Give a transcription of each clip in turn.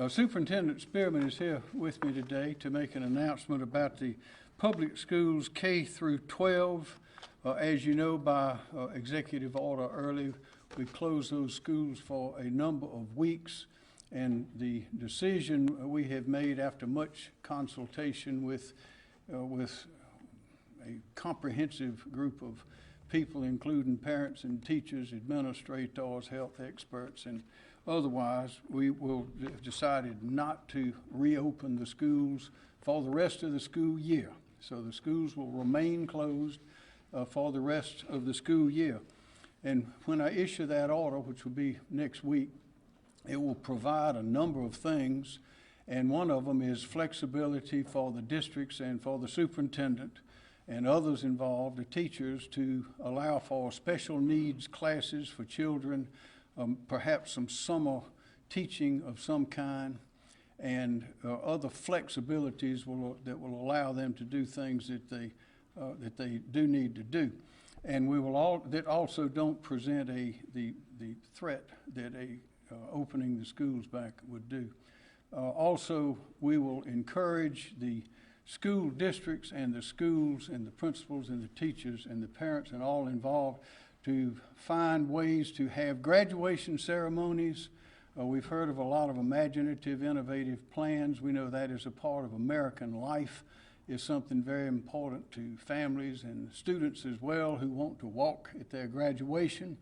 Superintendent Spearman is here with me today to make an announcement about the public schools K through 12. As you know, by executive order early, we closed those schools for a number of weeks, and the decision we have made after much consultation with a comprehensive group of people, including parents and teachers, administrators, health experts, and otherwise, we will have decided not to reopen the schools for the rest of the school year. So the schools will remain closed for the rest of the school year. And when I issue that order, which will be next week, it will provide a number of things, and one of them is flexibility for the districts and for the superintendent and others involved, the teachers, to allow for special needs classes for children, perhaps some summer teaching of some kind, and other flexibilities that will allow them to do things that they do need to do. And we will that also don't present the threat that opening the schools back would do. Also, we will encourage the school districts and the schools and the principals and the teachers and the parents and all involved to find ways to have graduation ceremonies. We've heard of a lot of imaginative, innovative plans. We know that is a part of American life, is something very important to families and students as well who want to walk at their graduation.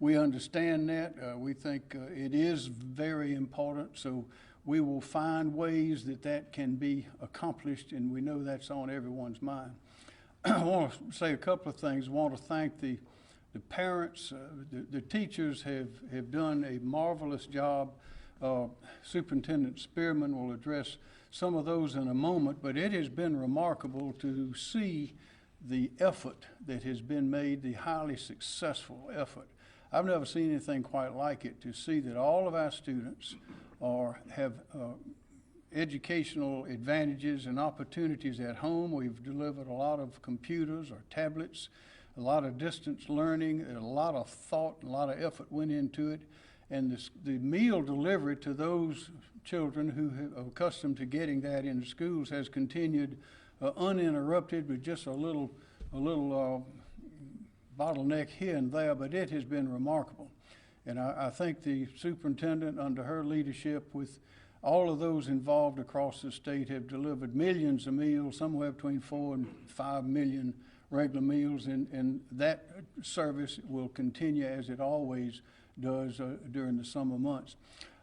We understand that. We think it is very important, so we will find ways that can be accomplished, and we know that's on everyone's mind. I want to say a couple of things. I want to thank the parents. The teachers have done a marvelous job. Superintendent Spearman will address some of those in a moment, but it has been remarkable to see the effort that has been made, the highly successful effort. I've never seen anything quite like it, to see that all of our students have educational advantages and opportunities at home. We've delivered a lot of computers or tablets, a lot of distance learning, and a lot of thought, a lot of effort went into it. And the meal delivery to those children who are accustomed to getting that in the schools has continued uninterrupted, with just a little bottleneck here and there, but it has been remarkable. And I think the superintendent, under her leadership, with all of those involved across the state, have delivered millions of meals, somewhere between 4 and 5 million regular meals, and that service will continue as it always does during the summer months.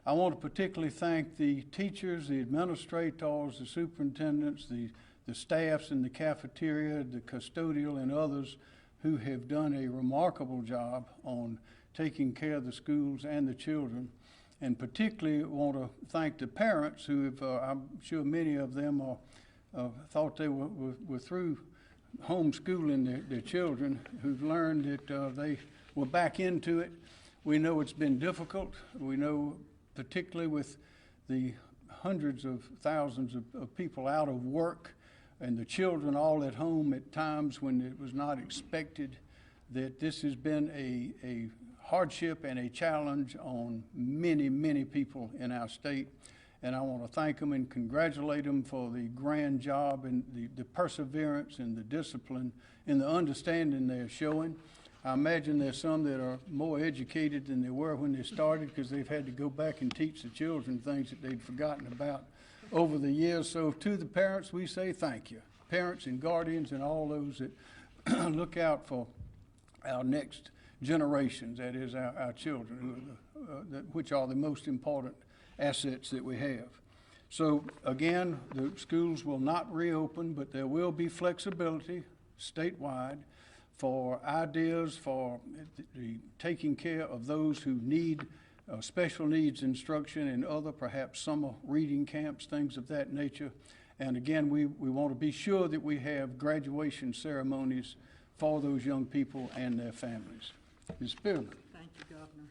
I want to particularly thank the teachers, the administrators, the superintendents, the staffs in the cafeteria, the custodial, and others who have done a remarkable job on taking care of the schools and the children. And particularly want to thank the parents who have, I'm sure many of them thought they were through homeschooling their children, who've learned that they were back into it. We know it's been difficult. We know, particularly with the hundreds of thousands of people out of work and the children all at home at times when it was not expected, that this has been a hardship and a challenge on many, many people in our state. And I want to thank them and congratulate them for the grand job and the perseverance and the discipline and the understanding they're showing. I imagine there's some that are more educated than they were when they started, because they've had to go back and teach the children things that they'd forgotten about over the years. So to the parents, we say thank you. Parents and guardians and all those that look out for our next generations, that is our children, which are the most important assets that we have. So again, the schools will not reopen, but there will be flexibility statewide for ideas for the taking care of those who need special needs instruction and other perhaps summer reading camps, things of that nature. And again, we want to be sure that we have graduation ceremonies for those young people and their families. Ms. Spearman. Thank you, Governor.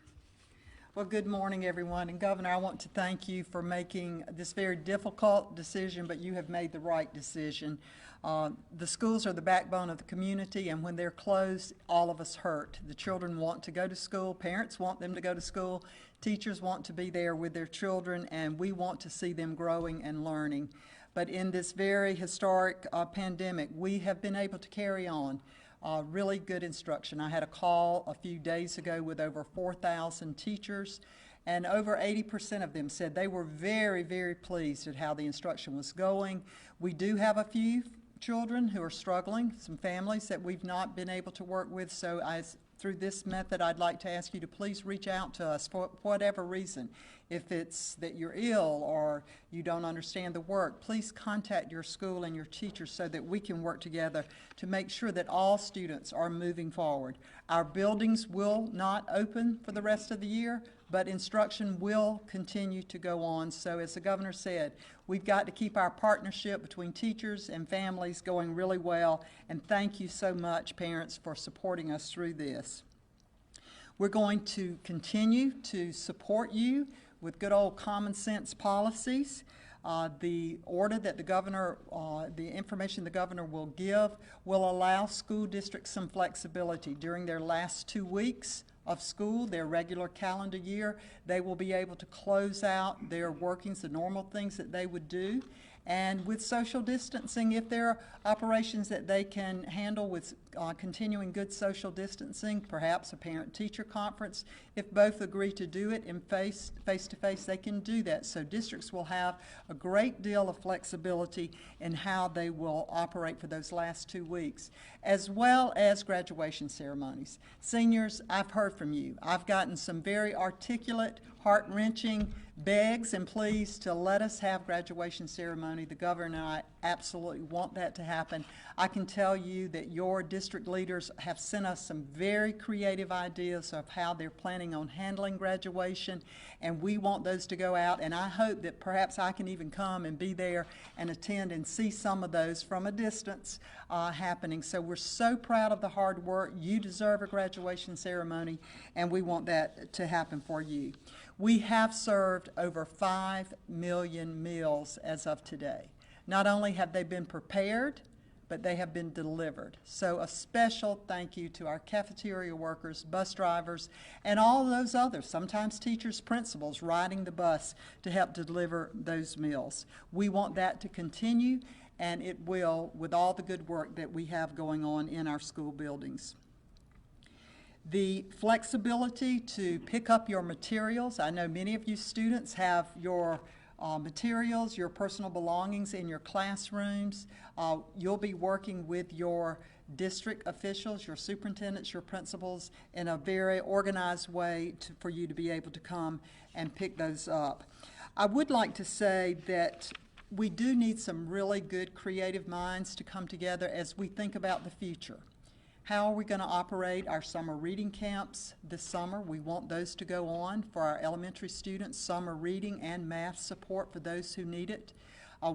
Well, good morning, everyone. And Governor, I want to thank you for making this very difficult decision, but you have made the right decision. The schools are the backbone of the community, and when they're closed, all of us hurt. The children want to go to school, parents want them to go to school, teachers want to be there with their children, and we want to see them growing and learning. But in this very historic pandemic, we have been able to carry on really good instruction. I had a call a few days ago with over 4,000 teachers, and over 80% of them said they were very, very pleased at how the instruction was going. We do have a few children who are struggling, some families that we've not been able to work with, so through this method, I'd like to ask you to please reach out to us for whatever reason. If it's that you're ill or you don't understand the work, please contact your school and your teachers so that we can work together to make sure that all students are moving forward. Our buildings will not open for the rest of the year, but instruction will continue to go on. So as the governor said, we've got to keep our partnership between teachers and families going really well, and thank you so much, parents, for supporting us through this. We're going to continue to support you with good old common sense policies. The order that the governor, the information the governor will give will allow school districts some flexibility during their last 2 weeks of school, their regular calendar year. They will be able to close out their workings, the normal things that they would do. And with social distancing, if there are operations that they can handle with continuing good social distancing, perhaps a parent-teacher conference, if both agree to do it in face-to-face, they can do that. So districts will have a great deal of flexibility in how they will operate for those last 2 weeks, as well as graduation ceremonies. Seniors, I've heard from you. I've gotten some very articulate, heart-wrenching begs and pleas to let us have graduation ceremony. The governor and I absolutely want that to happen. I can tell you that your district leaders have sent us some very creative ideas of how they're planning on handling graduation, and we want those to go out, and I hope that perhaps I can even come and be there and attend and see some of those from a distance happening. So we're so proud of the hard work. You deserve a graduation ceremony, and we want that to happen for you. We have served over 5 million meals as of today. Not only have they been prepared, but they have been delivered. So a special thank you to our cafeteria workers, bus drivers, and all those others, sometimes teachers, principals, riding the bus to help deliver those meals. We want that to continue, and it will with all the good work that we have going on in our school buildings. The flexibility to pick up your materials. I know many of you students have your materials, your personal belongings in your classrooms. You'll be working with your district officials, your superintendents, your principals in a very organized way for you to be able to come and pick those up. I would like to say that we do need some really good creative minds to come together as we think about the future. How are we going to operate our summer reading camps this summer? We want those to go on for our elementary students, summer reading and math support for those who need it.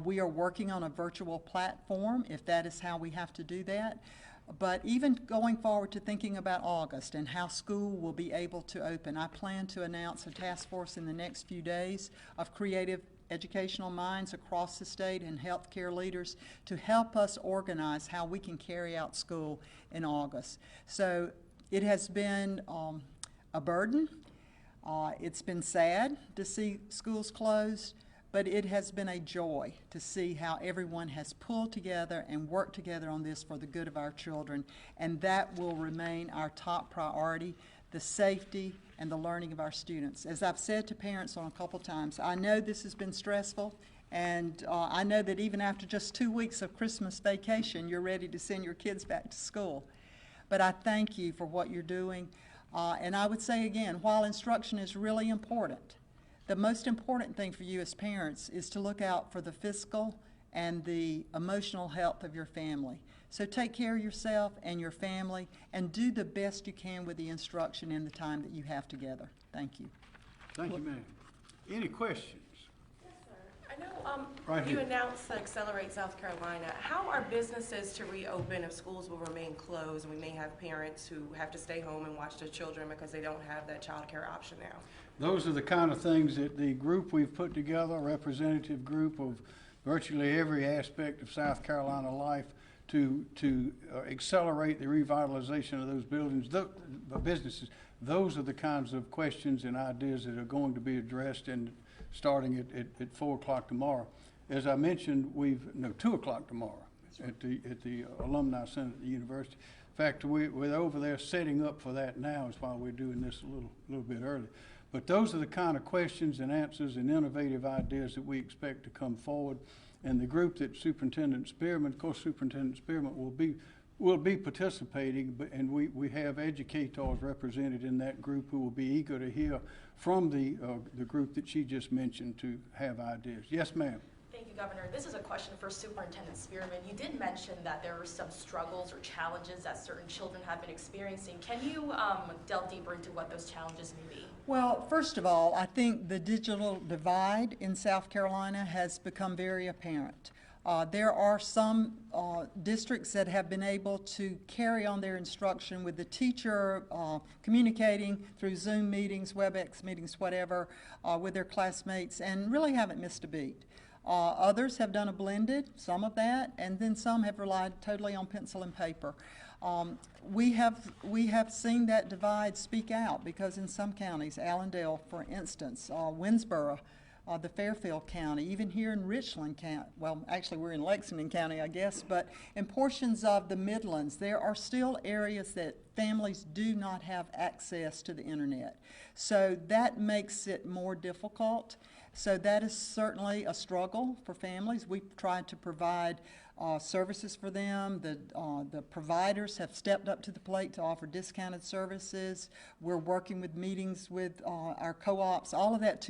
We are working on a virtual platform if that is how we have to do that. But even going forward to thinking about August and how school will be able to open, I plan to announce a task force in the next few days of creative educational minds across the state and healthcare leaders to help us organize how we can carry out school in August. So it has been a burden. It's been sad to see schools closed, but it has been a joy to see how everyone has pulled together and worked together on this for the good of our children, and that will remain our top priority, the safety and the learning of our students. As I've said to parents on a couple times, I know this has been stressful, and I know that even after just 2 weeks of Christmas vacation, you're ready to send your kids back to school. But I thank you for what you're doing, and I would say again, while instruction is really important, the most important thing for you as parents is to look out for the physical and the emotional health of your family. So take care of yourself and your family and do the best you can with the instruction in the time that you have together. Thank you. Thank you, ma'am. Any questions? Yes, sir. I I know Right you here. announced Accelerate South Carolina. How are businesses to reopen if schools will remain closed and we may have parents who have to stay home and watch their children because they don't have that child care option now? Those are the kind of things that the group we've put together, a representative group of virtually every aspect of South Carolina life, to accelerate the revitalization of those buildings, businesses. Those are the kinds of questions and ideas that are going to be addressed and starting at 4 o'clock tomorrow. As I mentioned, 2 o'clock tomorrow at the Alumni Center at the university. In fact, we're over there setting up for that now, is why we're doing this a little bit early. But those are the kind of questions and answers and innovative ideas that we expect to come forward. And the group that Superintendent Spearman, of course, Superintendent Spearman will be participating, and we have educators represented in that group who will be eager to hear from the group that she just mentioned to have ideas. Yes, ma'am. Thank you, Governor. This is a question for Superintendent Spearman. You did mention that there are some struggles or challenges that certain children have been experiencing. Can you delve deeper into what those challenges may be? Well, first of all, I think the digital divide in South Carolina has become very apparent. There are some districts that have been able to carry on their instruction with the teacher communicating through Zoom meetings, WebEx meetings, whatever, with their classmates, and really haven't missed a beat. Others have done a blended, some of that, and then some have relied totally on pencil and paper. We have seen that divide speak out because in some counties, Allendale, for instance, Winnsboro, the Fairfield County, even here in Richland County, well, actually we're in Lexington County, I guess, but in portions of the Midlands, there are still areas that families do not have access to the internet. So that makes it more difficult. So that is certainly a struggle for families. We've tried to provide services for them. The providers have stepped up to the plate to offer discounted services. We're working with meetings with our co-ops, all of that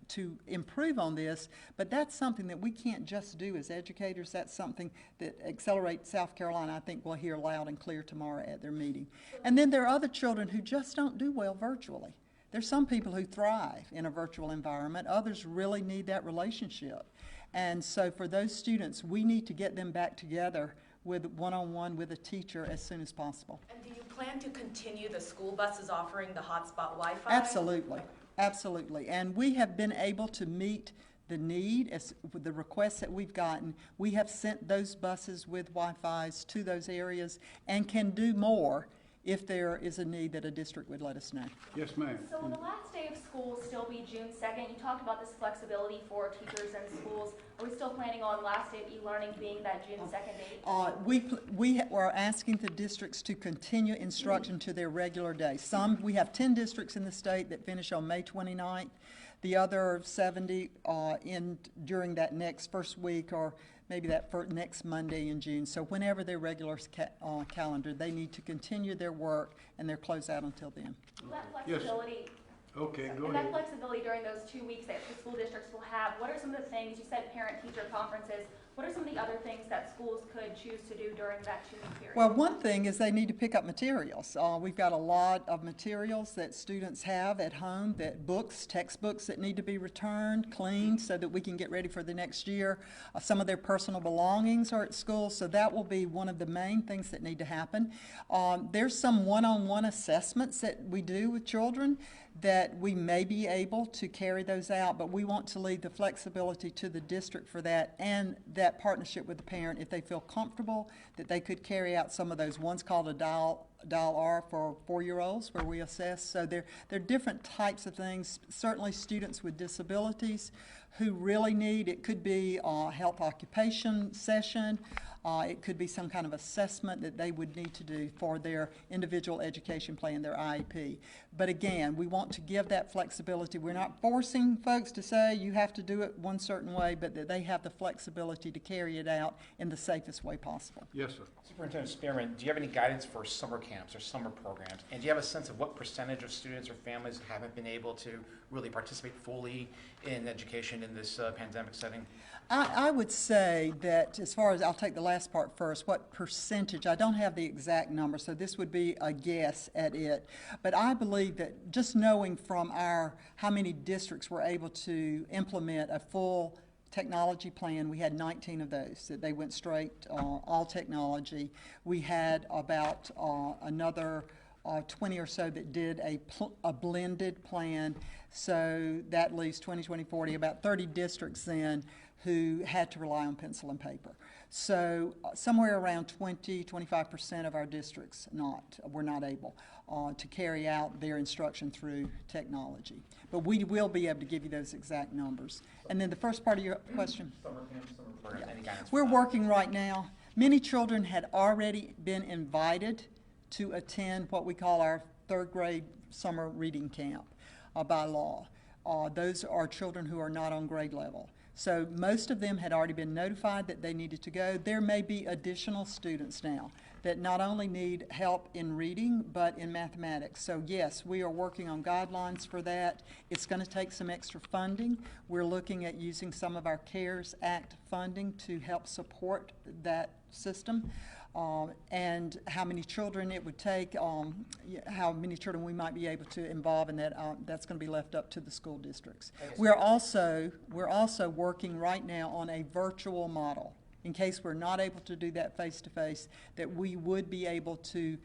to improve on this, but that's something that we can't just do as educators. That's something that Accelerate South Carolina, I think, will hear loud and clear tomorrow at their meeting. And then there are other children who just don't do well virtually. There's some people who thrive in a virtual environment. Others really need that relationship. And so for those students, we need to get them back together with one-on-one with a teacher as soon as possible. And do you plan to continue the school buses offering the hotspot Wi-Fi? Absolutely, absolutely. And we have been able to meet the need with the requests that we've gotten. We have sent those buses with Wi-Fis to those areas and can do more if there is a need that a district would let us know. Yes, ma'am. So will the last day of school still be June 2nd? You talked about this flexibility for teachers and schools. Are we still planning on last day of e-learning being that June 2nd date? We are asking the districts to continue instruction to their regular day. We have 10 districts in the state that finish on May 29th. The other 70 during that next first week or maybe that next Monday in June. So whenever their regular calendar, they need to continue their work and their closeout until then. That flexibility. Okay, go And ahead. that flexibility during those 2 weeks that the school districts will have, what are some of the things, you said parent-teacher conferences, what are some of the other things that schools could choose to do during that 2-week period? Well, one thing is they need to pick up materials. We've got a lot of materials that students have at home, textbooks that need to be returned, cleaned, so that we can get ready for the next year. Some of their personal belongings are at school, so that will be one of the main things that need to happen. There's some one-on-one assessments that we do with children that we may be able to carry those out, but we want to leave the flexibility to the district for that and that partnership with the parent if they feel comfortable that they could carry out some of those. One's called a dial R for 4-year-olds where we assess. So there are different types of things. Certainly students with disabilities who really need, it could be a health occupation session. It could be some kind of assessment that they would need to do for their individual education plan, their IEP. But again, we want to give that flexibility. We're not forcing folks to say you have to do it one certain way, but that they have the flexibility to carry it out in the safest way possible. Yes, sir. Superintendent Spearman, do you have any guidance for summer camps or summer programs? And do you have a sense of what percentage of students or families haven't been able to really participate fully in education in this pandemic setting? I would say that as far as, I'll take the last part first, what percentage, I don't have the exact number, so this would be a guess at it. But I believe that just knowing from how many districts were able to implement a full technology plan, we had 19 of those, that they went straight, all technology. We had about another 20 or so that did a blended plan. So that leaves 20, 20, 40, about 30 districts then who had to rely on pencil and paper. So somewhere around 20, 25% of our districts were not able to carry out their instruction through technology. But we will be able to give you those exact numbers. And then the first part of your question? Summer camp, summer program, any guidance? We're working right now. Many children had already been invited to attend what we call our third grade summer reading camp by law. Those are children who are not on grade level. So most of them had already been notified that they needed to go. There may be additional students now that not only need help in reading, but in mathematics. So yes, we are working on guidelines for that. It's going to take some extra funding. We're looking at using some of our CARES Act funding to help support that system. And how many children it would take, how many children we might be able to involve in that, that's going to be left up to the school districts. We're also working right now on a virtual model in case we're not able to do that face-to-face, that we would be able to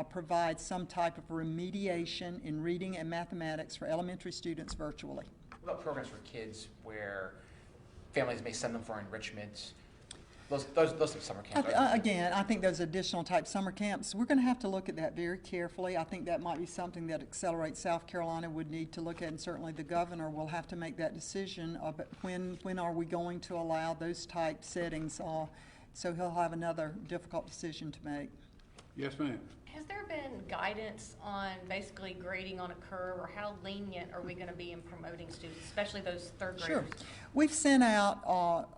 provide some type of remediation in reading and mathematics for elementary students virtually. What about programs for kids where families may send them for enrichment? Those summer camps. Again, I think those additional type summer camps, we're going to have to look at that very carefully. I think that might be something that Accelerate South Carolina would need to look at, and certainly the governor will have to make that decision about when are we going to allow those type settings. So he'll have another difficult decision to make. Yes, ma'am. Has there been guidance on basically grading on a curve, or how lenient are we going to be in promoting students, especially those third graders? Sure. We've sent out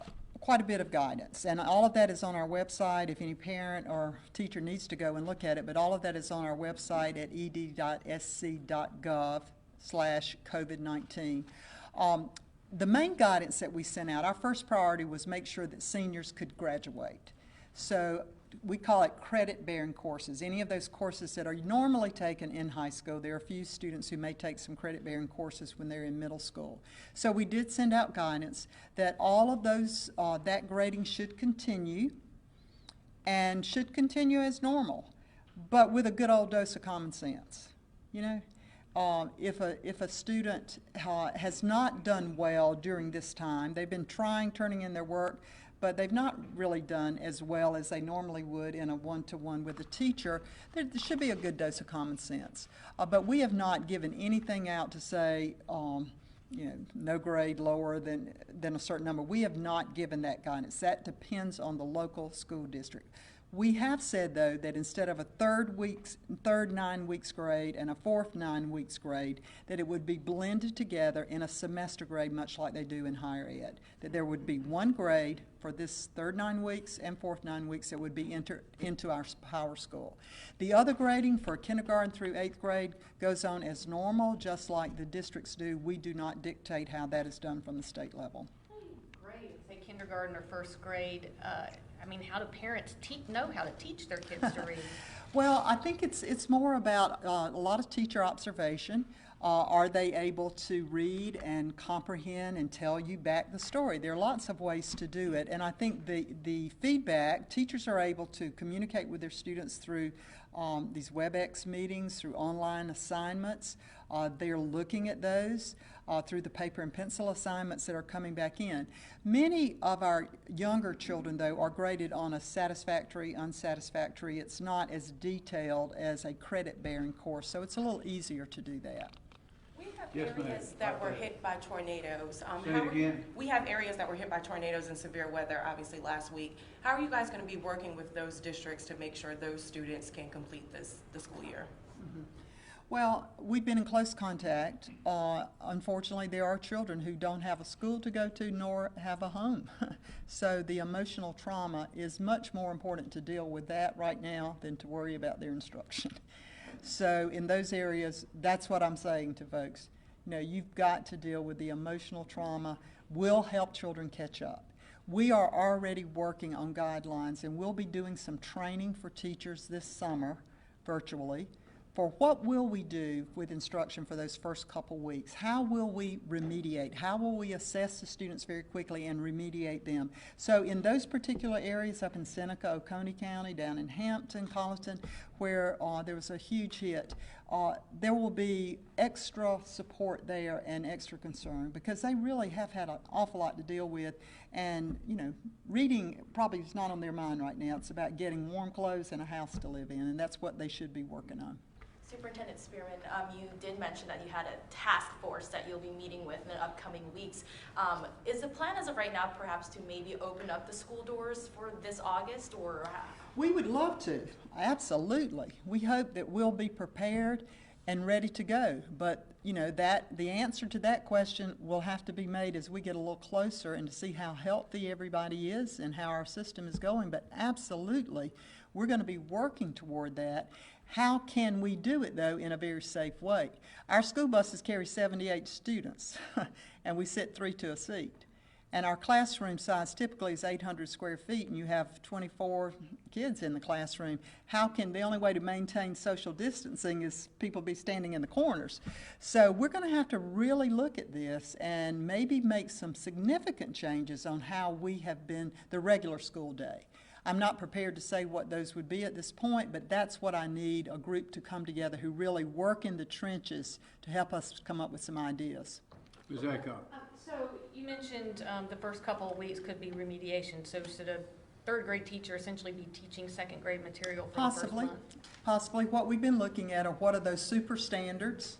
quite a bit of guidance, and all of that is on our website if any parent or teacher needs to go and look at it, but all of that is on our website at ed.sc.gov/COVID-19. The main guidance that we sent out, our first priority was make sure that seniors could graduate. So we call it credit-bearing courses. Any of those courses that are normally taken in high school, there are a few students who may take some credit-bearing courses when they're in middle school. So we did send out guidance that all of those, that grading should continue and should continue as normal, but with a good old dose of common sense. You know, if a student has not done well during this time, they've been turning in their work, but they've not really done as well as they normally would in a one-to-one with a teacher, there should be a good dose of common sense. But we have not given anything out to say, you know, no grade lower than a certain number. We have not given that guidance. That depends on the local school district. We have said, though, that instead of a third 9 weeks grade and a fourth 9 weeks grade, that it would be blended together in a semester grade, much like they do in higher ed. That there would be one grade for this third 9 weeks and fourth 9 weeks that would be entered into our power school. The other grading for kindergarten through 8th grade goes on as normal, just like the districts do. We do not dictate how that is done from the state level. Great. Say kindergarten or first grade. I mean, how do parents know how to teach their kids to read? Well, I think it's more about a lot of teacher observation. Are they able to read and comprehend and tell you back the story? There are lots of ways to do it, and I think the feedback, teachers are able to communicate with their students through these WebEx meetings, through online assignments. They're looking at those through the paper and pencil assignments that are coming back in. Many of our younger children, though, are graded on a satisfactory, unsatisfactory. It's not as detailed as a credit-bearing course, so it's a little easier to do that. We have Yes, ma'am. areas that were hit by tornadoes. Say it again. We have areas that were hit by tornadoes and severe weather, obviously, last week. How are you guys going to be working with those districts to make sure those students can complete the school year? Mm-hmm. Well, we've been in close contact. Unfortunately, there are children who don't have a school to go to nor have a home. So the emotional trauma is much more important to deal with that right now than to worry about their instruction. So in those areas, that's what I'm saying to folks. You know, you've got to deal with the emotional trauma. We'll help children catch up. We are already working on guidelines, and we'll be doing some training for teachers this summer virtually for what will we do with instruction for those first couple weeks? How will we remediate? How will we assess the students very quickly and remediate them? So in those particular areas up in Seneca, Oconee County, down in Hampton, Colleton, where there was a huge hit, there will be extra support there and extra concern because they really have had an awful lot to deal with. And, you know, reading probably is not on their mind right now. It's about getting warm clothes and a house to live in, and that's what they should be working on. Superintendent Spearman, you did mention that you had a task force that you'll be meeting with in the upcoming weeks. Is the plan as of right now perhaps to maybe open up the school doors for this August, or how? We would love to, absolutely. We hope that we'll be prepared and ready to go. But, you know, the answer to that question will have to be made as we get a little closer and to see how healthy everybody is and how our system is going. But absolutely, we're going to be working toward that. How can we do it, though, in a very safe way? Our school buses carry 78 students, and we sit 3 to a seat. And our classroom size typically is 800 square feet, and you have 24 kids in the classroom. The only way to maintain social distancing is people be standing in the corners. So we're going to have to really look at this and maybe make some significant changes on how we have been the regular school day. I'm not prepared to say what those would be at this point, but that's what I need, a group to come together who really work in the trenches to help us come up with some ideas. Ms. Aycock. So you mentioned the first couple of weeks could be remediation. So should a third grade teacher essentially be teaching second grade material for the first month? Possibly. What we've been looking at are what are those super standards.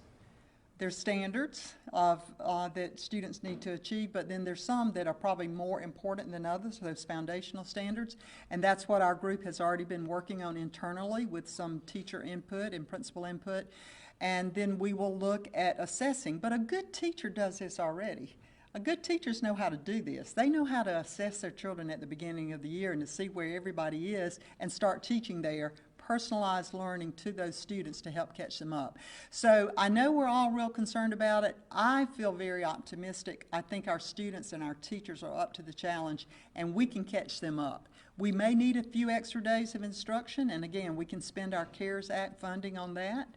There's standards that students need to achieve, but then there's some that are probably more important than others, those foundational standards. And that's what our group has already been working on internally with some teacher input and principal input. And then we will look at assessing. But a good teacher does this already. Good teachers know how to do this. They know how to assess their children at the beginning of the year and to see where everybody is and start teaching their personalized learning to those students to help catch them up. So I know we're all real concerned about it. I feel very optimistic. I think our students and our teachers are up to the challenge, and we can catch them up. We may need a few extra days of instruction, and again, we can spend our CARES Act funding on that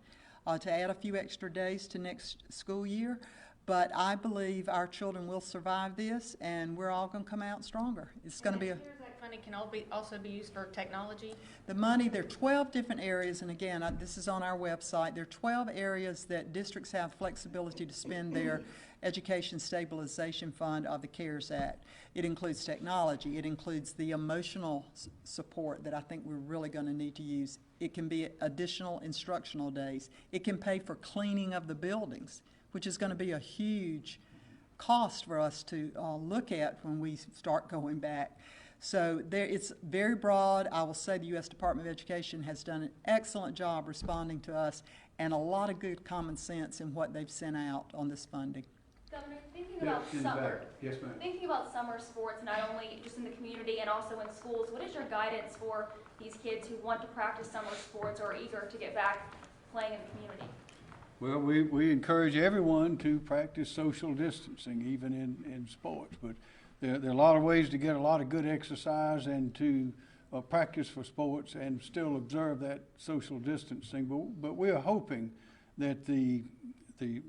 to add a few extra days to next school year. But I believe our children will survive this, and we're all going to come out stronger. It's going to be a... CARES Act funding can also be used for technology? The money, there are 12 different areas, and again, this is on our website. There are 12 areas that districts have flexibility to spend their Education Stabilization Fund of the CARES Act. It includes technology. It includes the emotional support that I think we're really going to need to use. It can be additional instructional days. It can pay for cleaning of the buildings, which is going to be a huge cost for us to look at when we start going back. So it's very broad. I will say the U.S. Department of Education has done an excellent job responding to us, and a lot of good common sense in what they've sent out on this funding. Governor, thinking about summer, Yes, ma'am. thinking about summer sports, not only just in the community and also in schools, what is your guidance for these kids who want to practice summer sports or are eager to get back playing in the community? Well, we encourage everyone to practice social distancing, even in sports. But there are a lot of ways to get a lot of good exercise and to practice for sports and still observe that social distancing. But we are hoping that the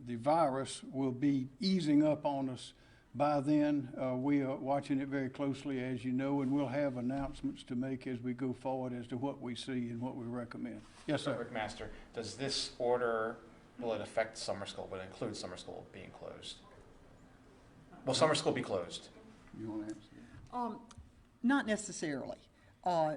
virus will be easing up on us by then. We are watching it very closely, as you know, and we'll have announcements to make as we go forward as to what we see and what we recommend. Yes, sir. McMaster, does this order, will it affect summer school? Will it include summer school being closed? Will summer school be closed? You want to answer? Not necessarily.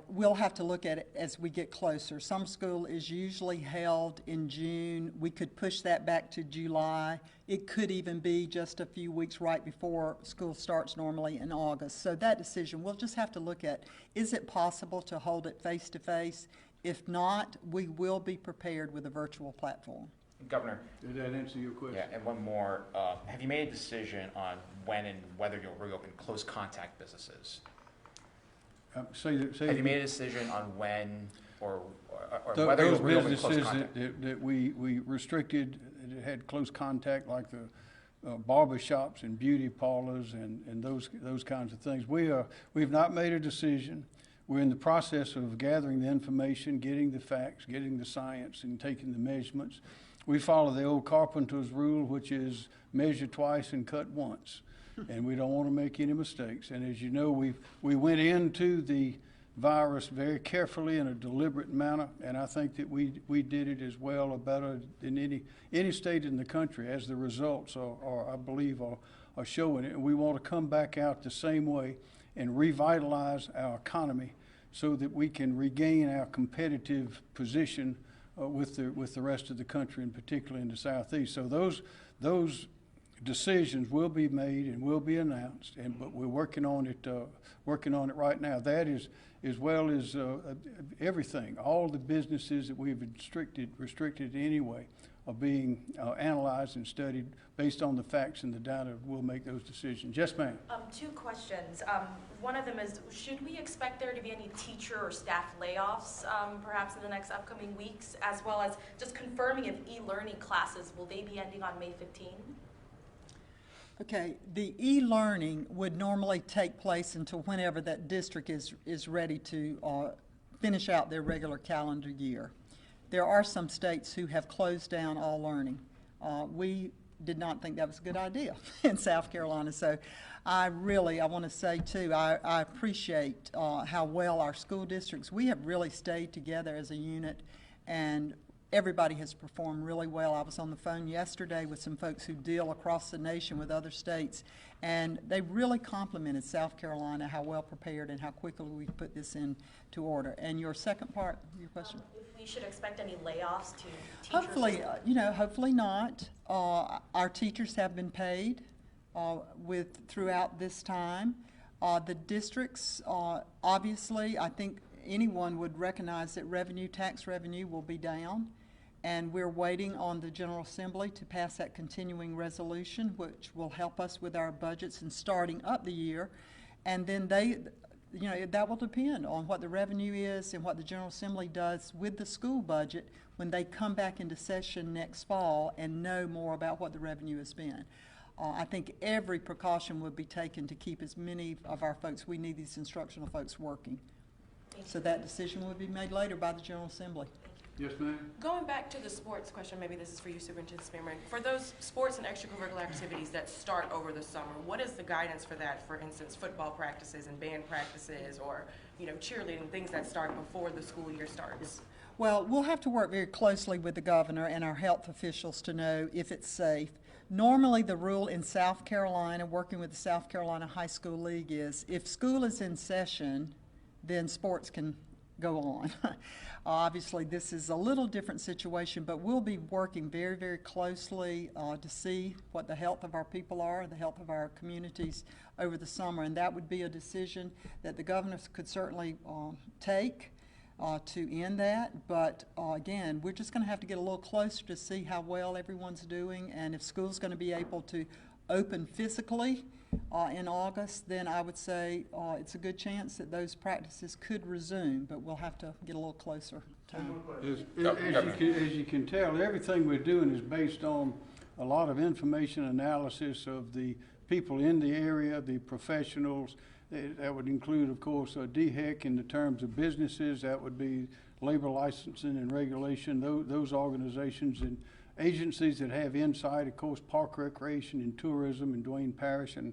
We'll have to look at it as we get closer. Summer school is usually held in June. We could push that back to July. It could even be just a few weeks right before school starts normally in August. So that decision, we'll just have to look at, is it possible to hold it face-to-face? If not, we will be prepared with a virtual platform. Governor. Did that answer your question? Yeah, and one more. Have you made a decision on when and whether you'll reopen close contact businesses? Have you made a decision on when or whether you'll reopen close contact? Those businesses that we restricted, that had close contact, like the barber shops and beauty parlors and those kinds of things. We've not made a decision. we're in the process of gathering the information, getting the facts, getting the science, and taking the measurements. We follow the old carpenter's rule, which is measure twice and cut once. And we don't want to make any mistakes. And as you know, we went into the virus very carefully in a deliberate manner, and I think that we did it as well or better than any state in the country, as the results are I believe, are showing it. And we want to come back out the same way and revitalize our economy so that we can regain our competitive position with the rest of the country, and particularly in the Southeast. So those decisions will be made and will be announced, but we're working on it right now. That is, as well as everything, all the businesses that we've restricted anyway, are being analyzed and studied based on the facts and the data. We'll make those decisions. Yes, ma'am. 2 questions. One of them is, should we expect there to be any teacher or staff layoffs perhaps in the next upcoming weeks, as well as just confirming if e-learning classes, will they be ending on May 15? Okay, the e-learning would normally take place until whenever that district is ready to finish out their regular calendar year. There are some states who have closed down all learning. We did not think that was a good idea in South Carolina. So I want to say too, I appreciate how well our school districts, we have really stayed together as a unit, and everybody has performed really well. I was on the phone yesterday with some folks who deal across the nation with other states, and they really complimented South Carolina, how well prepared and how quickly we put this into order. And your second part, your question? If we should expect any layoffs to teachers? Hopefully, hopefully not. Our teachers have been paid throughout this time. The districts, obviously, I think anyone would recognize that tax revenue will be down, and we're waiting on the General Assembly to pass that continuing resolution, which will help us with our budgets and starting up the year. And then that will depend on what the revenue is and what the General Assembly does with the school budget when they come back into session next fall and know more about what the revenue has been. I think every precaution would be taken to keep as many of our folks, we need these instructional folks working. So that decision will be made later by the General Assembly. Yes, ma'am. Going back to the sports question, maybe this is for you, Superintendent Spearman. For those sports and extracurricular activities that start over the summer, what is the guidance for that? For instance, football practices and band practices, or cheerleading, things that start before the school year starts. Well, we'll have to work very closely with the governor and our health officials to know if it's safe. Normally, the rule in South Carolina, working with the South Carolina High School League, is if school is in session, then sports can go on. Obviously, this is a little different situation, but we'll be working very, very closely to see what the health of our people are, the health of our communities over the summer, and that would be a decision that the governor could certainly take to end that. But again, we're just going to have to get a little closer to see how well everyone's doing, and if school's going to be able to open physically in August, then I would say it's a good chance that those practices could resume, but we'll have to get a little closer time. As you can tell, everything we're doing is based on a lot of information analysis of the people in the area, the professionals. That would include, of course, DHEC in the terms of businesses. That would be labor licensing and regulation, those organizations and agencies that have insight, of course, Park Recreation and Tourism and Dwayne Parish, and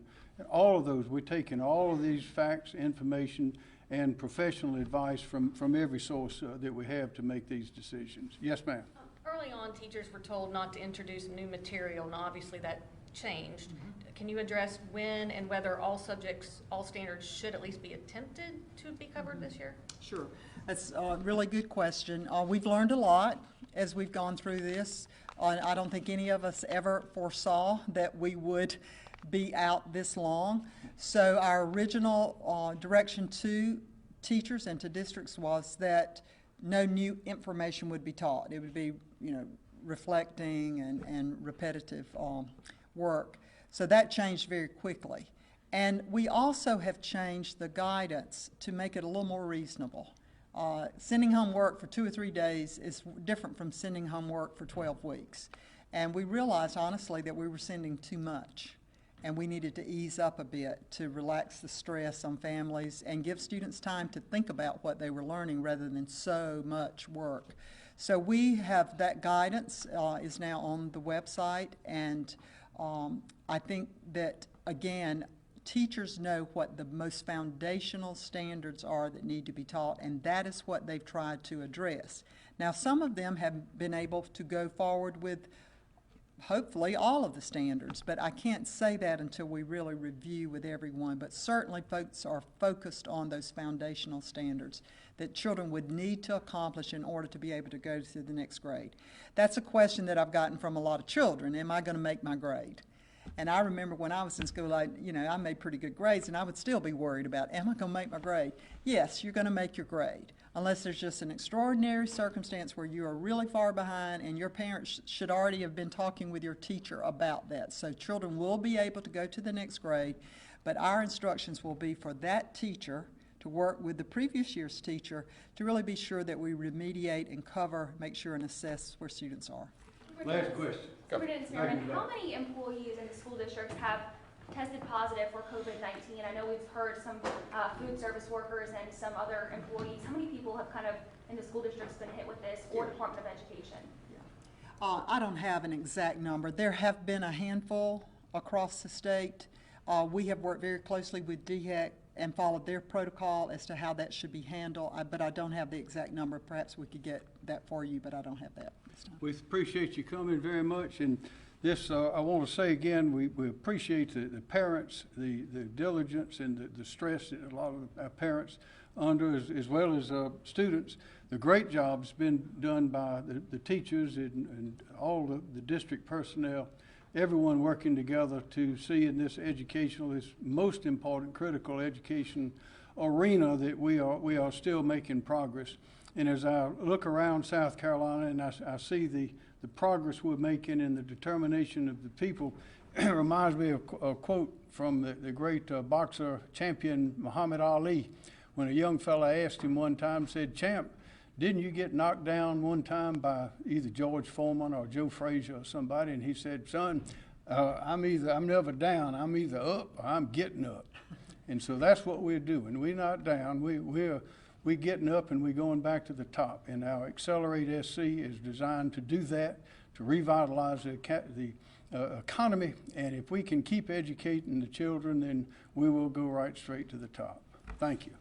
all of those. We're taking all of these facts, information, and professional advice from every source that we have to make these decisions. Yes, ma'am. Early on, teachers were told not to introduce new material, and obviously that changed. Can you address when and whether all subjects, all standards should at least be attempted to be covered this year? Sure. That's a really good question. We've learned a lot as we've gone through this. I don't think any of us ever foresaw that we would be out this long. So our original direction to teachers and to districts was that no new information would be taught. It would be, reflecting and repetitive work. So that changed very quickly. And we also have changed the guidance to make it a little more reasonable. Sending home work for 2 or 3 days is different from sending home work for 12 weeks. And we realized, honestly, that we were sending too much. and we needed to ease up a bit to relax the stress on families and give students time to think about what they were learning rather than so much work. So we have that guidance is now on the website, and I think that, again, teachers know what the most foundational standards are that need to be taught, and that is what they've tried to address. Now, some of them have been able to go forward with hopefully all of the standards, but I can't say that until we really review with everyone. But certainly folks are focused on those foundational standards that children would need to accomplish in order to be able to go to the next grade. That's a question that I've gotten from a lot of children. Am I going to make my grade? And I remember when I was in school, I made pretty good grades, and I would still be worried about, am I going to make my grade? Yes, you're going to make your grade, unless there's just an extraordinary circumstance where you are really far behind, and your parents should already have been talking with your teacher about that. So children will be able to go to the next grade, but our instructions will be for that teacher to work with the previous year's teacher to really be sure that we remediate and cover, make sure and assess where students are. Last question. Superintendent Spearman, how many employees in the school districts have tested positive for COVID-19? I know we've heard some food service workers and some other employees. How many people have kind of in the school districts been hit with this, or Department of Education? I don't have an exact number. There have been a handful across the state. We have worked very closely with DHEC and followed their protocol as to how that should be handled, but I don't have the exact number. Perhaps we could get that for you, but I don't have that this time. We appreciate you coming very much, and this, I want to say again, we appreciate the parents, the diligence and the stress that a lot of our parents under, as well as students. The great job's been done by the teachers and all the district personnel, everyone working together to see in this educational, this most important critical education arena that we are still making progress. And as I look around South Carolina and I see the progress we're making and the determination of the people, it reminds me of a quote from the great boxer champion Muhammad Ali, when a young fella asked him one time, said, "Champ, didn't you get knocked down one time by either George Foreman or Joe Frazier or somebody?" And he said, "Son, I'm never down. I'm either up or I'm getting up." And so that's what we're doing. We're not down. We're getting up and we're going back to the top. And our Accelerate SC is designed to do that, to revitalize the economy. And if we can keep educating the children, then we will go right straight to the top. Thank you.